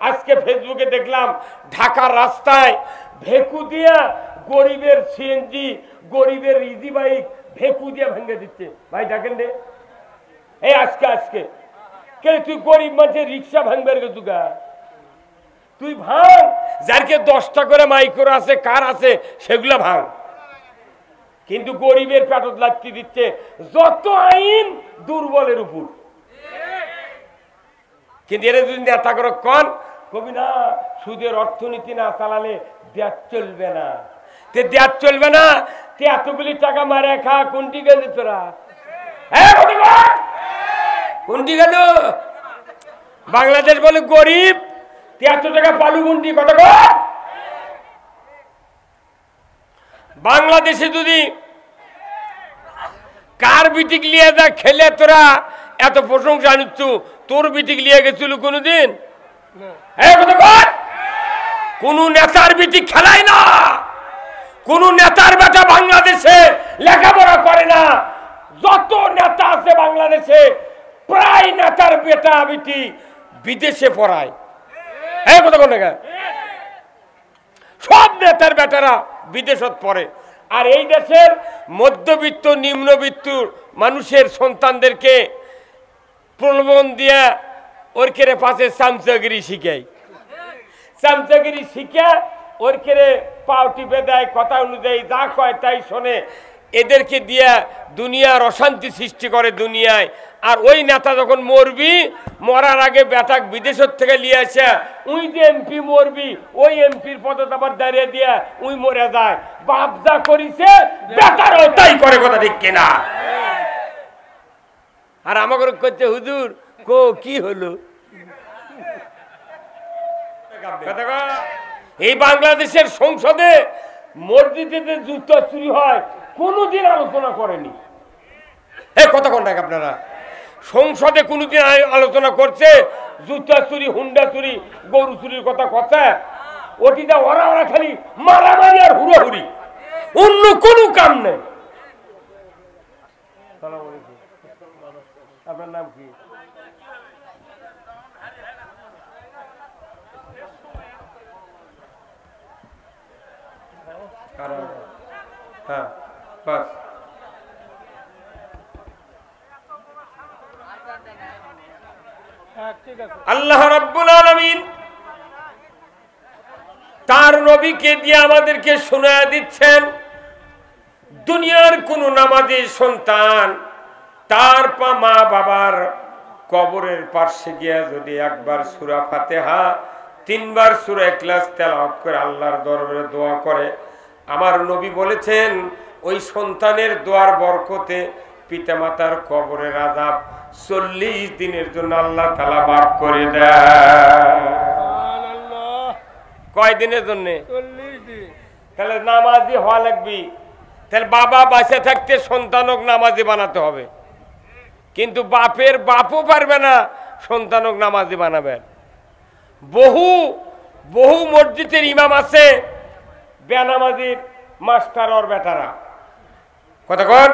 আজকে ফেসবুকে দেখলাম ঢাকার রাস্তায় ভেকু দিয়া গরিবের সিএনজি, গরিবের ইজি বাইক ভেকু দিয়ে ভেঙে দিচ্ছে। ভাই দেখেন রে, এই আজকে কে তুই গরিব মানুষের রিক্সা ভাঙবে তুগা, তুই ভাঙ, যারকে 10টা করে মাইক্রো আছে, কার আছে, সেগুলা ভাঙ। কিন্তু গরিবের পেটত লাগতে দিচ্ছে যত আইন দুর্বলের উপর। কিন্তু এরা যদি নেতা করে কন কবি না, সুদের অর্থনীতি না চালালে দেশ চলবে না, তে দেশ চলবে না, তে এতগুলি টাকা মারে খা, কোনটি গেল তোরা? কোনটি গেল? বাংলাদেশ বলে গরিব, 73 টাকা পালু কোনটি কত? বাংলাদেশে যদি কার বিটিক লিয়ে যা খেলে তোরা এত প্রশংসা নিচ্ছ, তোর বিটিক লিয়ে গেছিল কোনদিন? কোন নেতার বিটিক খেলায় না, কোন নেতার বেটা বাংলাদেশে লেখাপড়া করে না। যত নেতা আছে বাংলাদেশে প্রায় নেতার বেটা বিটি বিদেশে পড়ায়। সব নেতার বেটারা বিদেশত পড়ে। আর এই দেশের মধ্যবিত্ত নিম্নবিত্ত মানুষের সন্তানদেরকে প্রলোভন দিয়া ওর কেড়ে পাশে চামচাগিরি শিখায়, চামচাগিরি শিখা ওর কেড়ে পাও টিপে দেয়, কথা অনুযায়ী যা কয় তাই শোনে। এদেরকে দিয়া দুনিয়ার অশান্তি সৃষ্টি করে দুনিয়ায়। আর ওই নেতা যখন মরবি, মরার আগে বেটাক বিদেশের থেকে নিয়ে আসে, উই যে এমপি মরবি, ওই এমপির পদে আবার দাঁড়িয়ে দিয়া উই মরে যায়। বাপ যা করিছে বেটারও তাই করে, কথা ঠিক কিনা? আর আমাকে করছে হুজুর কো কি হলো? এই বাংলাদেশের সংসদে মসজিদে জুতো চুরি হয় কোনদিন আলোচনা করেনি। কতক্ষণ থাকে আপনারা সংসদে কোনদিন আলোচনা করছে জুতা চুরি, হুন্ডা চুরি, গরু চুরির কথা কথা? ওটিটা ওরা ওরা খালি মারামারি আর হুড়োহুড়ি, অন্য কোনো কাম নেই। আপনার নাম কি? হ্যাঁ বাস। আল্লাহ রাব্বুল আলামিন তার নবীকে দিয়ে আমাদেরকে শোনায় দিচ্ছেন, দুনিয়ার কোন নামাজি সন্তান তার মা বাবার কবরের পাশে গিয়া যদি একবার সূরা ফাতিহা, 3 বার সূরা ইখলাস তেলাওয়াত করে আল্লাহর দরবারে দোয়া করে, আমার নবী বলেছেন ওই সন্তানের দোয়ার বরকতে পিতামাতার কবরের আযাব 40 দিনের জন্য আল্লাহ তাআলা মাফ করে দেয়। কয় দিনের জন্য? 40 দিন। তাহলে নামাজি হওয়া লাগবে। তাহলে বাবা বাঁচে থাকতে সন্তানক নামাজি বানাতে হবে, কিন্তু বাপের বাপও পারবে না সন্তানক নামাজি বানাবেন। বহু বহু মসজিদের ইমাম আছে বেনামাজির মাস্টার ওর বেটারা। কতক্ষণ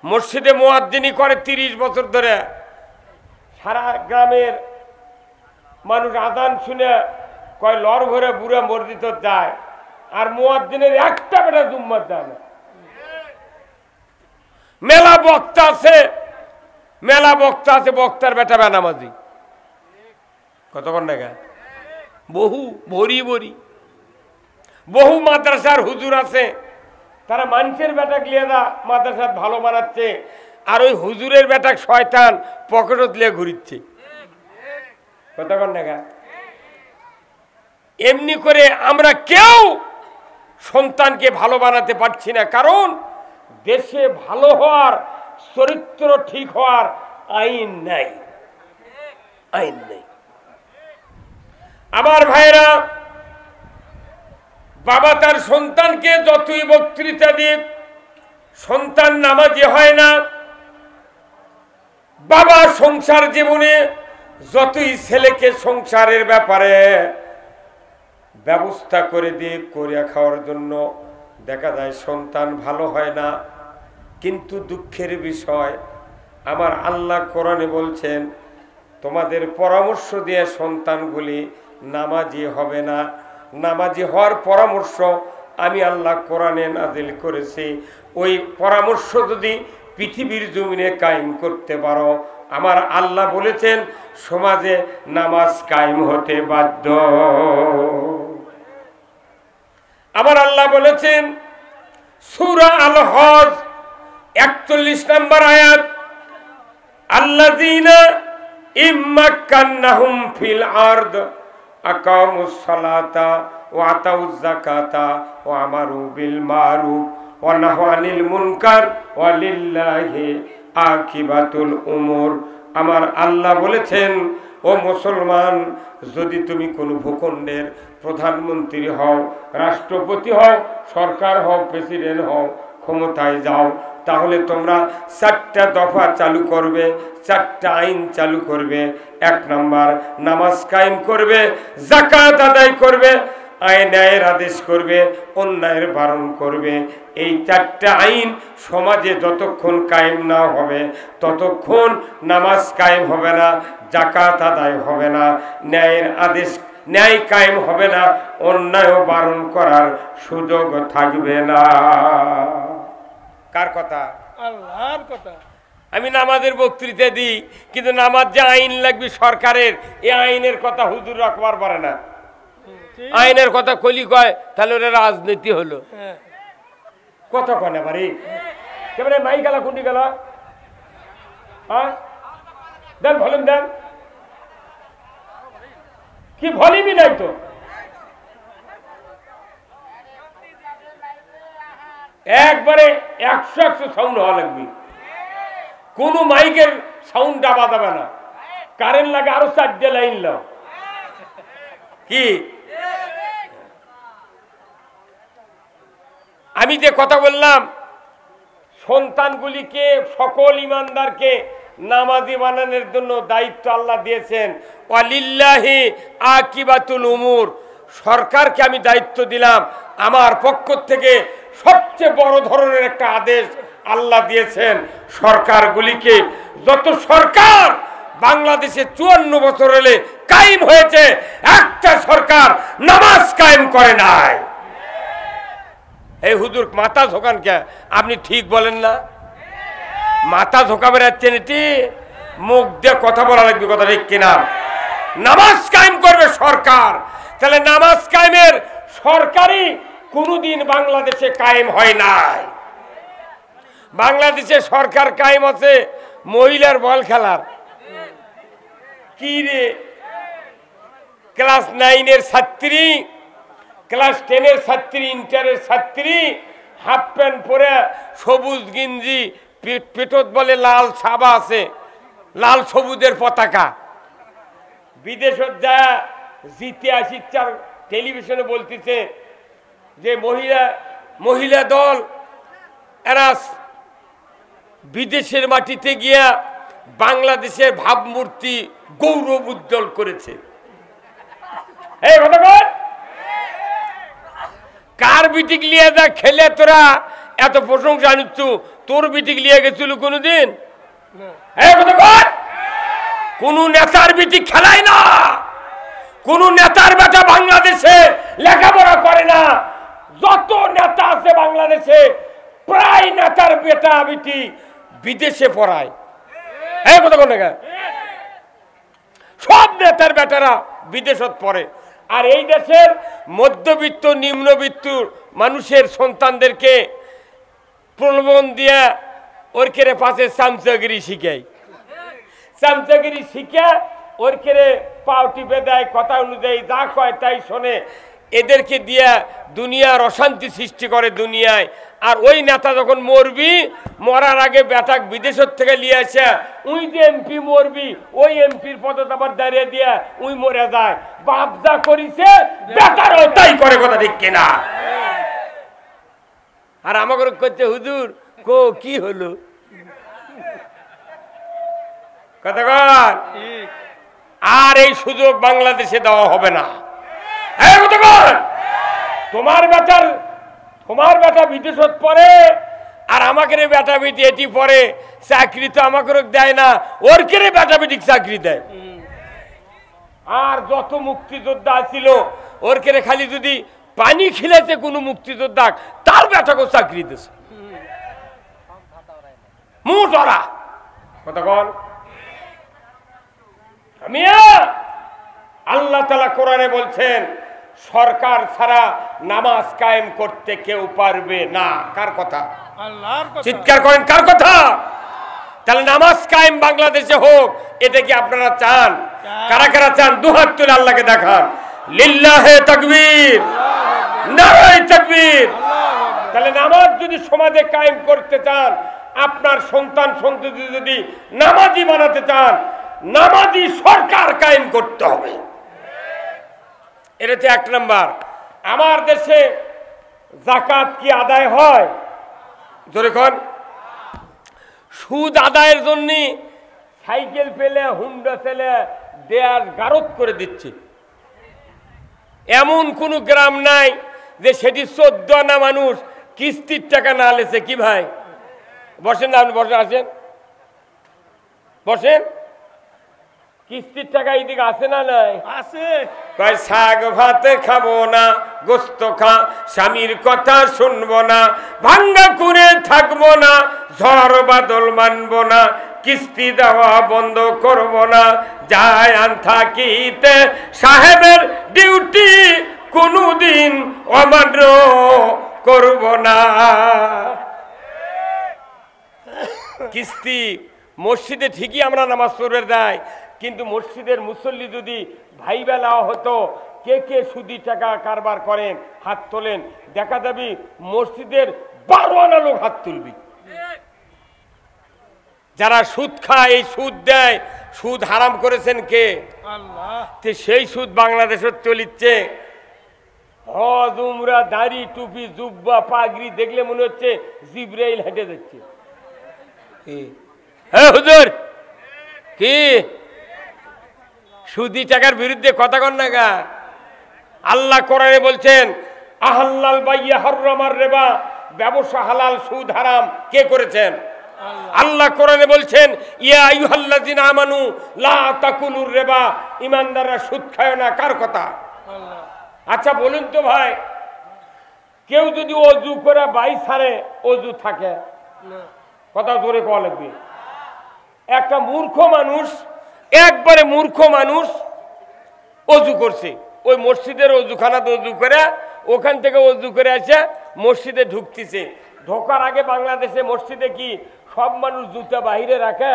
মসজিদে মুয়াজ্জিনি করে 30 বছর ধরে, সারা গ্রামের মানুষ আজান শুনে কয় লড় ভরে বুড়া মসজিদ যায়, আর মুয়াজ্জিনের একটা বেটা জুম্মাত যায় না। মেলা বক্তা আছে, মেলা বক্তা আছে, বক্তার বেটা বেনামাজি। কতক্ষণ দেখা বহু ভরি ভরি বহু মাদ্রাসার হুজুর আছে, তারা মানুষের বেটা গিয়েদা মাদ্রাসা ভালো বানাচ্ছে, আর ওই হুজুরের বেটা শয়তান পকেটত লিয়ে ঘুরিচ্ছে। কতক্ষণ দেখা এমনি করে আমরা কেউ সন্তানকে ভালো বানাতে পারছি না, কারণ দেশে ভালো হওয়ার, চরিত্র ঠিক হওয়ার আইন নাই, আইন নেই। আমার ভাইরা, বাবা তার সন্তানকে যতই বক্তৃতা দিক, সন্তান নামাজি হয় না। বাবা সংসার জীবনে যতই ছেলেকে সংসারের ব্যাপারে ব্যবস্থা করে দিয়ে করে খাওয়ার জন্য, দেখা যায় সন্তান ভালো হয় না। কিন্তু দুঃখের বিষয়, আমার আল্লাহ কোরআনে বলছেন তোমাদের পরামর্শ দিয়ে সন্তানগুলি নামাজি হবে না। নামাজি হওয়ার পরামর্শ আমি আল্লাহ কোরআনে নাজিল করেছি। ওই পরামর্শ যদি পৃথিবীর জমিনে কায়েম করতে পারো, আমার আল্লাহ বলেছেন সমাজে নামাজ কায়েম হতে বাধ্য। আমার আল্লাহ বলেছেন সূরা আল হজ 41 নম্বর আয়াত, আল্লাযীনা ইম্মাক্কান্নাহুম ফিল আরদ আকামুস সালাতা ওয়া আতাউজ যাকাতা ওয়া আমারু বিল মারুফ ওয়া নাহু আনিল মুনকার ওয়া লিল্লাহি আকিবাতুল উমুর। আমার আল্লাহ বলেছেন ও মুসলমান, যদি তুমি কোনো ভূখণ্ডের প্রধানমন্ত্রী হও, রাষ্ট্রপতি হও, সরকার হও, প্রেসিডেন্ট হও, ক্ষমতায় যাও, তাহলে তোমরা 4টা দফা চালু করবে, 4টা আইন চালু করবে। 1 নম্বর, নামাজ কায়েম করবে, যাকাত আদায় করবে, ন্যায়ের আদেশ করবে, অন্যায়ের বারণ করবে। এই 4টা আইন সমাজে যতক্ষণ কায়েম না হবে ততক্ষণ নামাজ কায়েম হবে না, যাকাত আদায় হবে না, ন্যায়ের আদেশ ন্যায় কায়েম হবে না, অন্যায় বারণ করার সুযোগ থাকবে না। কার কথা? আল্লাহর কথা। আমি নামাজের বক্তৃতা দিই, কিন্তু নামাজ যে আইন লাগবে সরকারের, এই আইনের কথা হুজুর রাখবার পারে না। আইনের কথা কলি কয় তাহলে ওরা রাজনীতি হলো। কত কয় না পারি কেমন মাই গেল কুন্ডি গেল, হ্যাঁ দেন ভলিউম দেন, কি ভলিউমই নাই তো। একবারে 100 সাউন্ড হওয়া লাগবে, কোন মাইকের সাউন্ড ডাবা যাবে না। কারেন্ট লাগে আরো 4 লাইন লাও কি। আমি যে কথা বললাম, সন্তানগুলিকে সকল ইমানদারকে নামাজি বানানোর জন্য দায়িত্ব আল্লাহ দিয়েছেন। ওয়ালিল্লাহি আকিবাতুল উমুর, সরকারকে আমি দায়িত্ব দিলাম। আমার পক্ষ থেকে সবচেয়ে বড় ধরনের একটা আদেশ আল্লাহ দিয়েছেন সরকারগুলিকে। যত সরকার বাংলাদেশে 54 বছর হলে কায়েম হয়েছে, একটা সরকার নামাজ কায়েম করে নাই। এই হুজুর মাথা ঝোকান কে? আপনি ঠিক বলেন না, মাথা ঝোঁকা বেড়াচ্ছেন, এটি মুখ দিয়ে কথা বলা লাগবে, কথা ঠিক কিনা? নামাজ কায়েম করবে সরকার। তাহলে নামাজ কায়েমের সরকারই কোনোদিন বাংলাদেশে কায়েম হয় নাই। বাংলাদেশে সরকার কায়েম আছে মহিলার বল খেলার। কি রে, ক্লাস 9-এর ছাত্রী, ক্লাস 10-এর ছাত্রী, ইন্টারের ছাত্রী হাফ প্যান্ট পরে, সবুজ গিঞ্জি, পেটত বলে লাল ছাবা আছে, লাল সবুজের পতাকা, বিদেশত যা জিতে আসিচ্ছার টেলিভিশনে বলতেছে যে মহিলা দল এরা বিদেশের মাটিতে গিয়া বাংলাদেশের ভাবমূর্তি গৌরব উজ্জ্বল করেছে। এই কথা বল, কার বিটিক লিয়ে যা খেলে তোরা এত প্রশংসা নিচ্ছ? তোর বিটিক লিয়ে গেছিল কোনদিন? এই কথা বল, কোন নেতার বিটিক খেলায় না, কোন নেতার বেটা বাংলাদেশে লেখাপড়া করে না। যত নেতা আছে বাংলাদেশে প্রায় নেতার বেটা বিটি বিদেশে পড়ায়। এই কথা বল না, সব নেতার বেটারা বিদেশত পড়ে। আর এই দেশের মধ্যবিত্ত নিম্নবিত্ত মানুষের সন্তানদেরকে প্রলোভন দিয়া ওর কেড়ে পাশে চামচাগিরি শিখায়, চামচাগিরি শিখা ওর কেড়ে পাউটি বেদায়, কথা অনুযায়ী যা কয় তাই শোনে। এদেরকে দিয়া দুনিয়ার অশান্তি সৃষ্টি করে দুনিয়ায়। আর ওই নেতা যখন মরবি, মরার আগে বেটাক বিদেশের থেকে নিয়ে আসে, উই যে এমপি মরবি, ওই এমপির পদে আবার দাঁড়িয়ে দিয়া উই মরে যায়। বাপ যা করিছে বেটারও তাই করে, কথা ঠিক কিনা? আর আমাকে করছে হুজুর কো কি হলো, কথা কর। আর এই সুযোগ বাংলাদেশে দেওয়া হবে না। তোমার বেটা বিদেশত পড়ে আর আমাকে বেটা বেটি এটি পড়ে, চাকরি তো আমাকে দেয় না, ওর কেড়ে বেটা বেটি চাকরি দেয়। আর যত মুক্তিযোদ্ধা ছিল ওর কেড়ে খালি যদি পানি খিলেছে কোনো মুক্তিযোদ্ধা তার বেটাকে চাকরি দিয়েছে মুঠ ওরা কথা কন আমি আল্লাহ তাআলা কোরআনে বলছেন সরকার ছাড়া নামাজ কায়েম করতে কেউ পারবে না কার কথা আল্লাহর কথা চিৎকার করেন কার কথা তাহলে নামাজ কায়েম বাংলাদেশে হোক এটা কি আপনারা চান কারা কারা চান দুহাত তুলে আল্লাহকে দেখান লিল্লাহে তাকবীর নারায়ে তাকবীর তাহলে নামাজ যদি সমাজে কায়েম করতে চান আপনার সন্তান সন্ততি যদি নামাজি বানাতে চান নামাজি সরকার কায়েম করতে হবে এটা হচ্ছে এক নাম্বার আমার দেশে যাকাত কি আদায় হয় জোরে কোন সুদ আদায়ের জন্য সাইকেল পেলে হুন্ডা পেলে দেয়ার গারদ করে দিচ্ছে এমন কোন গ্রাম নাই যে সেটি 14 আনা মানুষ কিস্তির টাকা না লেছে কি ভাই বসেন না আপনি বসে আসেন বসেন কিস্তির টাকা এইদিকে আছে না নাই আছে কয় শাক ভাত খাবো না গোস্ত খা স্বামীর কথা শুনবো না ভাঙ্গা করে থাকবো না ঝড় বাদল মানবো না কিস্তি দেওয়া বন্ধ করবো না যায় আন থাকিতে সাহেবের ডিউটি কোনদিন অমান্য করবো না কিস্তি মসজিদে ঠিকই আমরা নামাজ পড়বে দেয় কিন্তু মসজিদের মুসল্লি যদি ভাইবা নেওয়া হতো কে কে সুদি টাকা কারবার করেন হাত তোলেন দেখা যাবে মসজিদের 12 আনা লোক হাত তুলবি যারা সুদ খায় এই সুদ দেয় সুদ হারাম করেছেন কে আল্লাহ সেই সুদ বাংলাদেশে চলিচ্ছে হজ উমরা দাড়ি টুপি জুব্বা পাগড়ি দেখলে মনে হচ্ছে জিব্রাইল হেঁটে যাচ্ছে হ্যাঁ হুজুর কি সুদি টাকার বিরুদ্ধে কথা কন না গা আল্লাহ কোরআনে বলছেন আহাল্লাল বাইয়া হারামার রিবা ব্যবসা হালাল সুদ হারাম কে করেছেন আল্লাহ কোরআনে বলছেন ইয়া আইয়ুহাল্লাযিনা আমানু লা তাকুলুর রিবা ঈমানদাররা সুদ খায় না কার কথা আল্লাহ আচ্ছা বলুন তো ভাই কেউ যদি ওযু করে বাই ছাড়ে ওযু থাকে না কথা জোরে কওয়া লাগবে একটা মূর্খ মানুষ একবারে মূর্খ মানুষ ওযু করছে ওই মসজিদের ওযুখানাতে ওযু করে ওখান থেকে ওযু করে এসে মসজিদে ঢুকতেছে ঢোকার আগে বাংলাদেশে মসজিদে কি সব মানুষ জুতা বাইরে রাখে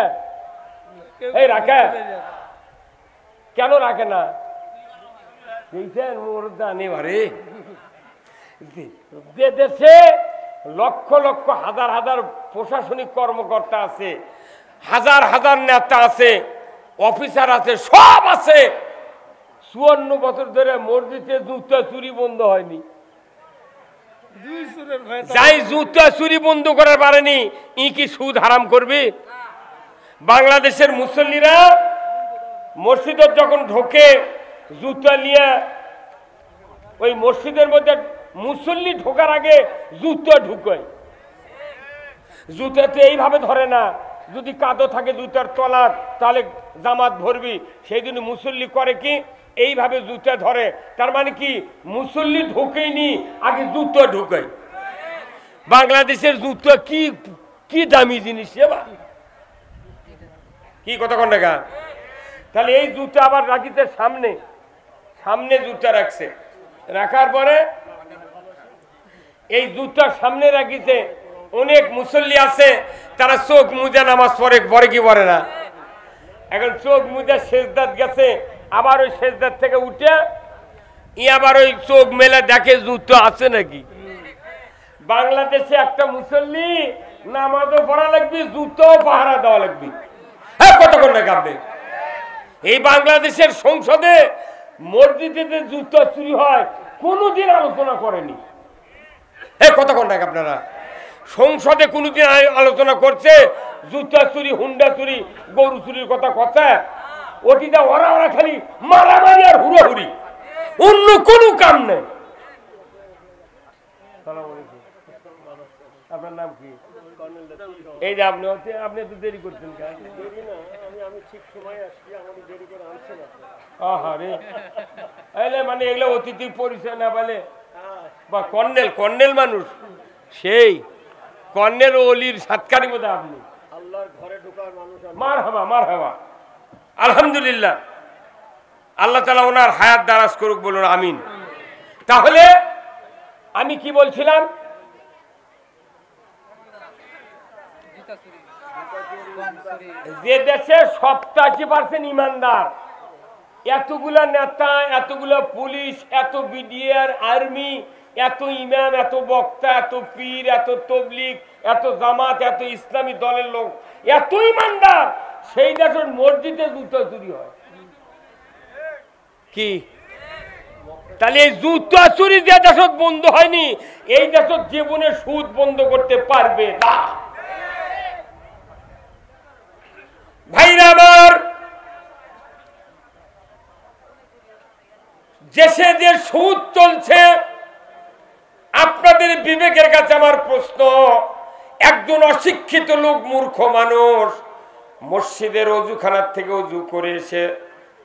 এই রাখে কেন রাখে না যে দেশে লক্ষ লক্ষ হাজার হাজার প্রশাসনিক কর্মকর্তা আছে হাজার হাজার নেতা আছে অফিসার আছে সব আছে 54 বছর ধরে মসজিদে জুতা চুরি বন্ধ হয়নি দুই সুরের ভাই যাই জুতা চুরি বন্ধ করার পারেনি ই কি সুদ হারাম করবে বাংলাদেশের মুসল্লিরা মসজিদে যখন ঢোকে জুতা নিয়ে ওই মসজিদের মধ্যে মুসল্লি ঢোকার আগে জুতা ঢুকায় জুতাতে এইভাবে ধরে না যদি কাদো থাকে জুতার তলার তাহলে জামাত ভরবি সেই জন্য মুসল্লি করে কি এইভাবে জুতা ধরে তার মানে কি মুসল্লি ঢোকেইনি আগে জুতা ঢুকায় বাংলাদেশের জুতা কি কি দামি জিনিস কি কথা কোন টাকা তাহলে এই জুতা আবার রাখিতে সামনে সামনে জুতা রাখছে রাখার পরে এই জুতার সামনে রাখিছে অনেক মুসল্লি আছে তারা চোখ মুজা নামাজ পড়ে পরে কি পড়ে না এখন চোখ মুজা সেজদাত গেছে আবার ওই সেজদাত থেকে উঠে আবার ওই চোখ মেলে দেখে জুতো আছে নাকি বাংলাদেশে একটা মুসল্লি নামাজও পড়া লাগবে জুতো পাহারা দেওয়া লাগবে হ্যাঁ কতক্ষণ না কাঁপবে এই বাংলাদেশের সংসদে মসজিদে যে জুতো চুরি হয় কোনোদিন আলোচনা করেনি হ্যাঁ কতক্ষণ না আপনারা সংসদে কোনোদিন আলোচনা করছে জুতা চুরি হুন্ডা চুরি গরু চুরির কথা কথা ওটিটা ওরা ওরা খালি মারামারি আর হুড়োহুড়ি অন্য কোনো কাম নেই আপনার নাম কি এই যে আপনি আপনি তো দেরি করছেন কেন? আহারে, এলে মানে এগুলো অতিথির পরিচয় না বলে বা কর্নেল কর্নেল মানুষ, সেই কর্নেল ও অলির সাতকারী বোধ আপনি। আল্লাহর ঘরে ঢোকার মানুষ। মার হাবা মার হাবা, আলহামদুলিল্লাহ। আল্লাহ তাআলা ওনার হায়াত দারাজ করুক, বলুন আমিন। তাহলে আমি কি বলছিলাম? যে দেশে 87% ইমানদার, এতগুলা নেতা, এতগুলা পুলিশ, এত বিডিআর, আর্মি, এত ইমাম, এত বক্তা, এত পীর, এত তবলিগ, এত জামাত, এত ইসলামী দলের লোক, এত ইমানদার, সেই দেশের মসজিদে জুতো চুরি হয় কি? তাহলে এই জুতো চুরি যে দেশত বন্ধ হয়নি, এই দেশত জীবনে সুদ বন্ধ করতে পারবে না। ভাইরা আমার, দেশে যে সুদ চলছে, আপনাদের বিবেকের কাছে আমার প্রশ্ন, একজন অশিক্ষিত লোক, মূর্খ মানুষ, মসজিদের অজুখানার থেকে অজু করে এসে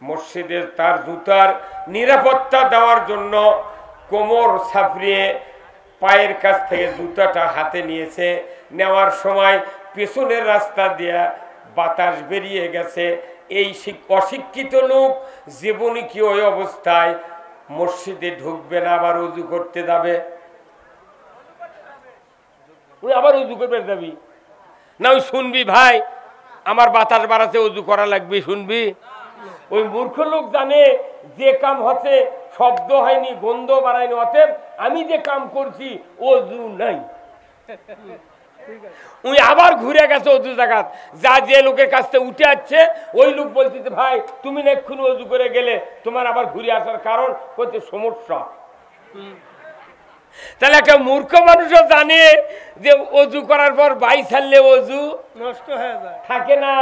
মসজিদের তার জুতার নিরাপত্তা দেওয়ার জন্য কোমর ছাপড়িয়ে পায়ের কাছ থেকে জুতাটা হাতে নিয়েছে, নেওয়ার সময় পেছনের রাস্তা দিয়ে বাতাস বেরিয়ে গেছে। এই অশিক্ষিত লোক জীবনে কি ওই অবস্থায় মসজিদে ঢুকবে না, আবার উজু করতে যাবে? ওই আবার উজু করবে যাবি না? ওই শুনবি ভাই আমার বাতাস বাড়াতে উজু করা লাগবে, শুনবি? ওই মূর্খ লোক জানে যে কাম হচ্ছে শব্দ হয়নি, গন্ধ বাড়ায়নি, অতএব আমি যে কাম করছি অজু নাই। উনি আবার ঘুরে গেছে অজু জায়গা, যা যে লোকের কাছ থেকে উঠে আসছে ওই লোক বলছে ভাই তুমি না এক্ষুনি অজু করে গেলে, তোমার আবার ঘুরে আসার কারণ হচ্ছে সমস্যা। তাহলে একটা মূর্খ মানুষও জানে যে অজু করার পর বাই ছাড়লে অজু নষ্ট হয়ে যায়, থাকে না।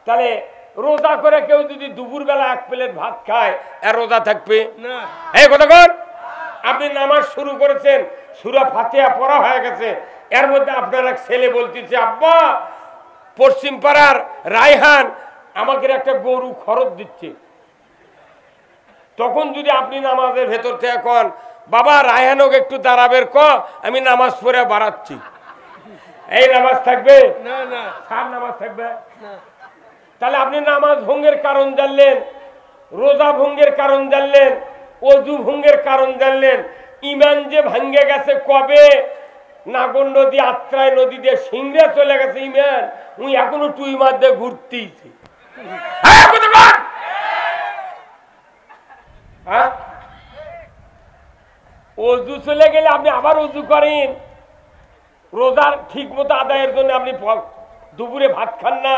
তাহলে রোজা করে কেউ যদি দুপুর বেলা 1 প্লেট ভাত খায়, আর রোজা থাকবে না? এই কথা কর। আপনি নামাজ শুরু করেছেন, সূরা ফাতিহা পড়া হয়ে গেছে, এর মধ্যে আপনার এক ছেলে বলতেছে আব্বা পশ্চিম পাড়ার রায়হান আমাকে একটা গরু খরচ দিচ্ছে। তখন যদি আপনি নামাজের ভেতর থেকে কন বাবা রায়হানক একটু দাঁড়াবের ক, আমি নামাজ পড়ে বাড়াচ্ছি, এই নামাজ থাকবে না? না, সার নামাজ থাকবে না। তাহলে আপনি নামাজ ভঙ্গের কারণ জানলেন, রোজা ভঙ্গের কারণ জানলেন, অজু ভঙ্গের কারণ জানলেন। ইমান যে ভাঙ্গে গেছে কবে? নাগর নদী, আত্রাই নদী দিয়ে সিংড়ে চলে গেছে ইমান, উনি এখনো টুই মার দিয়ে ঘুরতেইছে। অজু চলে গেলে আপনি আবার অজু করেন, রোজার ঠিক মতো আদায়ের জন্য আপনি দুপুরে ভাত খান না,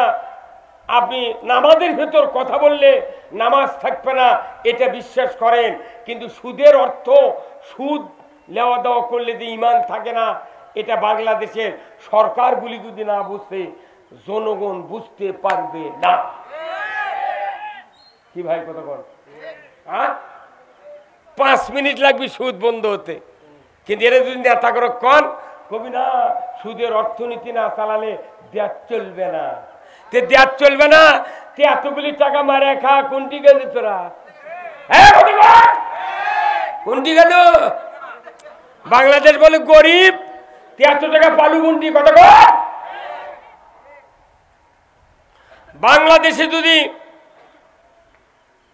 আপনি নামাজের ভেতর কথা বললে নামাজ থাকবে না, এটা বিশ্বাস করেন। কিন্তু সুদের অর্থ, সুদ লেওয়া দেওয়া করলে যে ইমান থাকে না, এটা বাংলাদেশের সরকারগুলি যদি না বুঝতে, জনগণ বুঝতে পারবে না। কি ভাই কথা বল? 5 মিনিট লাগবে সুদ বন্ধ হতে, কিন্তু এরা যদি নেতা করে কন কবি না সুদের অর্থনীতি না চালালে দেশ চলবে না, দেশ চলবে না, এতগুলি টাকা মারে খা, কোনটি গেল তোরা? কোনটি গেল? বাংলাদেশ বলে গরিব, 73 টাকা পালু কোনটি কথা কর? বাংলাদেশে যদি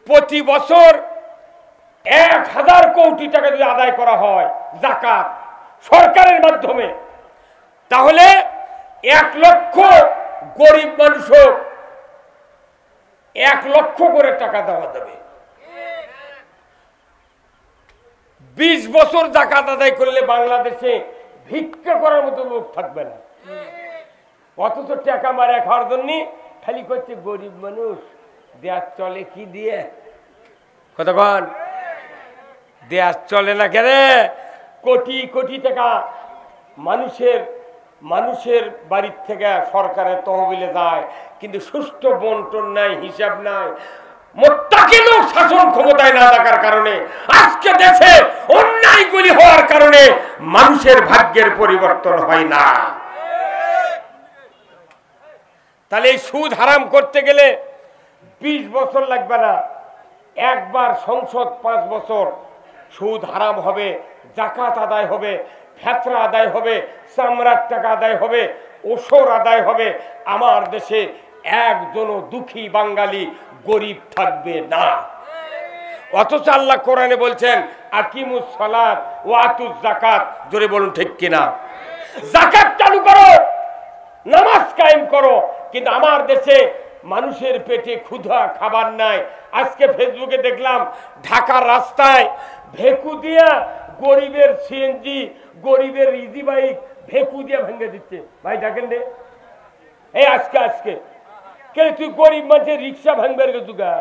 প্রতি বছর 1000 কোটি টাকা যদি আদায় করা হয় যাকাত সরকারের মাধ্যমে, তাহলে 1 লক্ষ গরিব মানুষ 1 লক্ষ করে টাকা দেওয়া যাবে। 20 বছর যাকাত আদায় করলে বাংলাদেশে ভিক্ষা করার মতো লোক থাকবে না। অথচ টাকা মারা খাওয়ার জন্য খালি করছে গরিব মানুষ, দেশ চলে কি দিয়ে? কতক্ষণ দেশ চলে না কেন? কোটি কোটি টাকা মানুষের বাড়ির থেকে সরকারের তহবিলে যায়, কিন্তু সুষ্ঠু বন্টন নাই, হিসাব নাই। মুত্তাকি লোক শাসন ক্ষমতায় না থাকার কারণে আজকে দেশে অন্যায়গুলি হওয়ার কারণে মানুষের ভাগ্যের পরিবর্তন হয় না। তাহলে এই সুদ হারাম করতে গেলে 20 বছর লাগবে না, একবার সংসদ 5 বছর সুদ হারাম হবে, জাকাত আদায় হবে, ফেতরা আদায় হবে, চামড়ার টাকা আদায় হবে, ওসর আদায় হবে। আমার দেশে একজনও দুঃখী বাঙালি গরিব থাকবে না। অথচ আল্লাহ কোরআনে বলছেন আকিমুস সালাত ওয়া আতুজ যাকাত। জোরে বলুন ঠিক কিনা? যাকাত চালু করো, নামাজ কায়েম করো। কিন্তু আমার দেশে মানুষের পেটে ক্ষুধা, খাবার নাই। আজকে ফেসবুকে দেখলাম ঢাকার রাস্তায় ভেকু দিয়া গরিবের সিএনজি, গরিবের ইজি বাইক ভেকু দিয়া ভেঙে দিচ্ছে। ভাই দেখেন রে, এই আজকে কে তুই গরিব মানুষের রিক্সা ভাঙবে দুগা?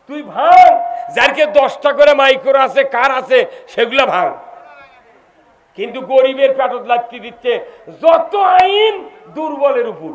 তুই ভাঙ, যারকে 10টা করে মাইক্রো আছে, কার আছে, সেগুলা ভাঙ। কিন্তু গরিবের পেটত লাগতে দিচ্ছে যত আইন দুর্বলের উপর।